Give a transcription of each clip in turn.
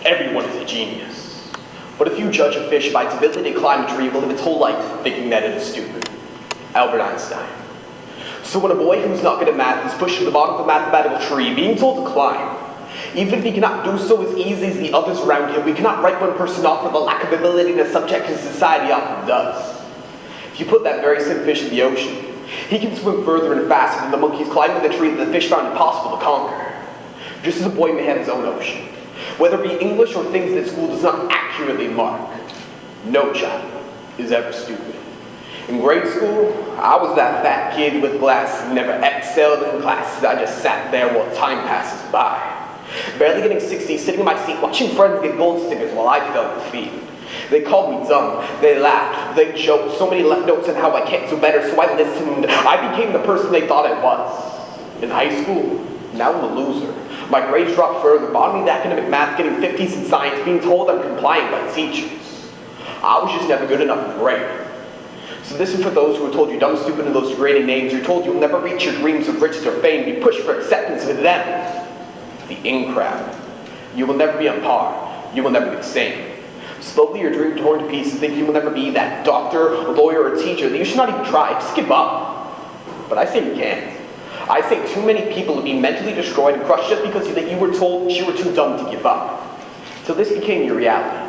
everyone is a genius. But if you judge a fish by its ability to climb a tree, it will live its whole life thinking that it is stupid. Albert Einstein. So when a boy who's not good at math is pushed to the bottom of a mathematical tree, being told to climb, even if he cannot do so as easy as the others around him, we cannot write one person off for the lack of ability in a subject as society often does. If you put that very same fish in the ocean, he can swim further and faster than the monkeys climbing the tree that the fish found impossible to conquer. Just as a boy may have his own ocean, whether it be English or things that school does not accurately mark, no child is ever stupid. In grade school, I was that fat kid with glasses who never excelled in classes. I just sat there while time passes by, barely getting 60, sitting in my seat, watching friends get gold stickers while I felt defeat. They called me dumb, they laughed, they joked, so many left notes on how I can't do better, so I listened. I became the person they thought I was. In high school, now I'm a loser. My grades dropped further, bottoming in academic math, getting 50s in science, being told I'm compliant by teachers. I was just never good enough in grade. So this is for those who are told you're dumb, stupid, and those degrading names. You're told you'll never reach your dreams of riches or fame. You push for acceptance with them, the in crowd. You will never be on par. You will never be the same. Slowly your dream torn to pieces, thinking you will never be that doctor, lawyer, or teacher, that you should not even try. Just give up. But I say you can't. I say too many people will be mentally destroyed and crushed just because you were told you were too dumb to give up. So this became your reality.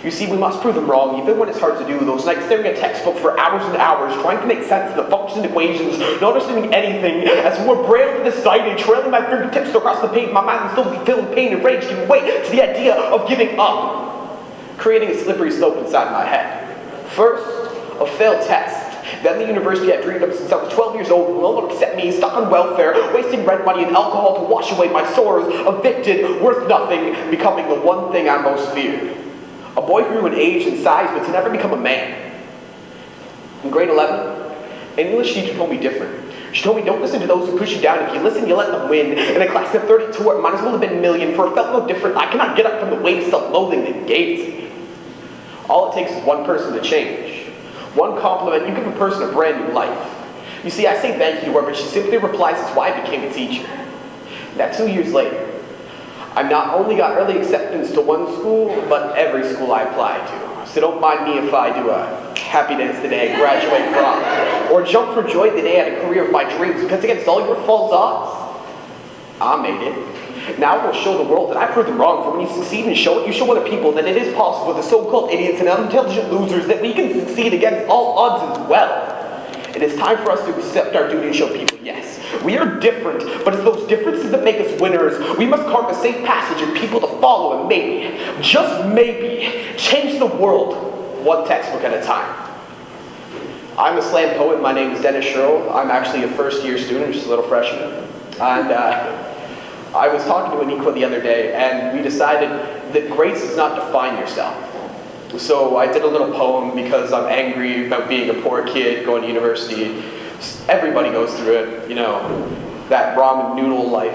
You see, we must prove them wrong, even when it's hard to do. Those nights staring at a textbook for hours and hours, trying to make sense of the functions and equations, not understanding anything, as we were braille to the side and trailing my fingertips across the page, my mind was still filled with pain and rage, giving way to the idea of giving up, creating a slippery slope inside my head. First, a failed test. Then the university I dreamed of since I was 12 years old will no longer accept me, stuck on welfare, wasting rent money and alcohol to wash away my sorrows, evicted, worth nothing, becoming the one thing I most feared. A boy who grew in age and size, but to never become a man. In grade 11, an English teacher told me different. She told me, don't listen to those who push you down. If you listen, you let them win. In a class of 32, it might as well have been a million, for it felt no different. I cannot get up from the weight of self-loathing they gave to me. All it takes is one person to change. One compliment, you give a person a brand new life. You see, I say thank you to her, but she simply replies, that's why I became a teacher. Now, 2 years later, I not only got early acceptance to one school, but every school I applied to. So don't mind me if I do a happy dance the day I graduate from, or jump for joy the day I had a career of my dreams, because against all your false odds, I made it. Now I will show the world that I proved them wrong, for when you succeed and show it, you show other people that it is possible with the so-called idiots and unintelligent losers that we can succeed against all odds as well. It is time for us to accept our duty and show people, yes, we are different, but it's those differences that make us winners. We must carve a safe passage and people to follow and maybe, just maybe, change the world one textbook at a time. I'm a slam poet. My name is Scherle. I'm actually a first-year student, just a little freshman. And I was talking to Anika the other day, and we decided that grace does not define yourself. So I did a little poem because I'm angry about being a poor kid going to university. Everybody goes through it, you know, that ramen noodle life.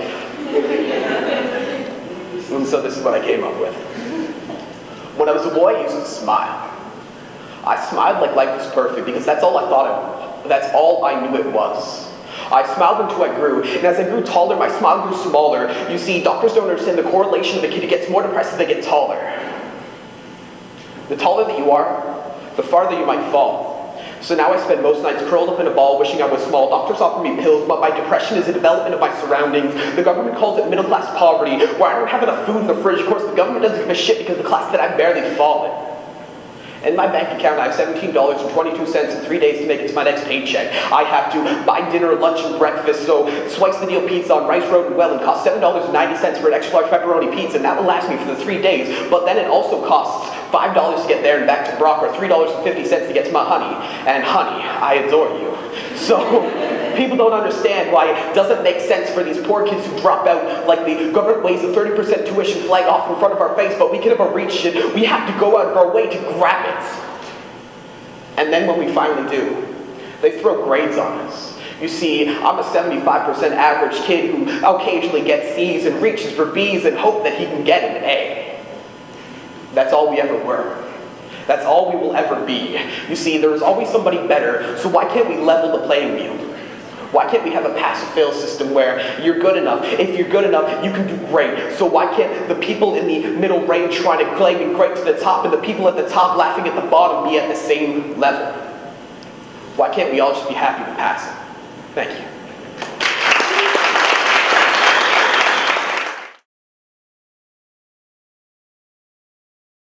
And so this is what I came up with. When I was a boy, I used to smile. I smiled like life was perfect because that's all I thought it was. That's all I knew it was. I smiled until I grew, and as I grew taller, my smile grew smaller. You see, doctors don't understand the correlation of a kid who gets more depressed as they get taller. The taller that you are, the farther you might fall. So now I spend most nights curled up in a ball wishing I was small. Doctors offer me pills, but my depression is a development of my surroundings. The government calls it middle-class poverty, where I don't have enough food in the fridge. Of course, the government doesn't give a shit because of the class that I've barely fallen. In my bank account, I have $17.22 in 3 days to make it to my next paycheck. I have to buy dinner, lunch, and breakfast, so twice the deal pizza on Rice Road and Welland costs $7.90 for an extra large pepperoni pizza, and that will last me for the 3 days. But then it also costs $5 to get there and back to Brock, or $3.50 to get to my honey. And honey, I adore you. So people don't understand why it doesn't make sense for these poor kids who drop out, like the government waves a 30% tuition flag off in front of our face, but we can never reach it. We have to go out of our way to grab it. And then when we finally do, they throw grades on us. You see, I'm a 75% average kid who occasionally gets C's and reaches for B's and hope that he can get an A. That's all we ever were. That's all we will ever be. You see, there is always somebody better, so why can't we level the playing field? Why can't we have a pass-or-fail system where you're good enough? If you're good enough, you can do great. So why can't the people in the middle range trying to claim great to the top and the people at the top laughing at the bottom be at the same level? Why can't we all just be happy with passing? Thank you.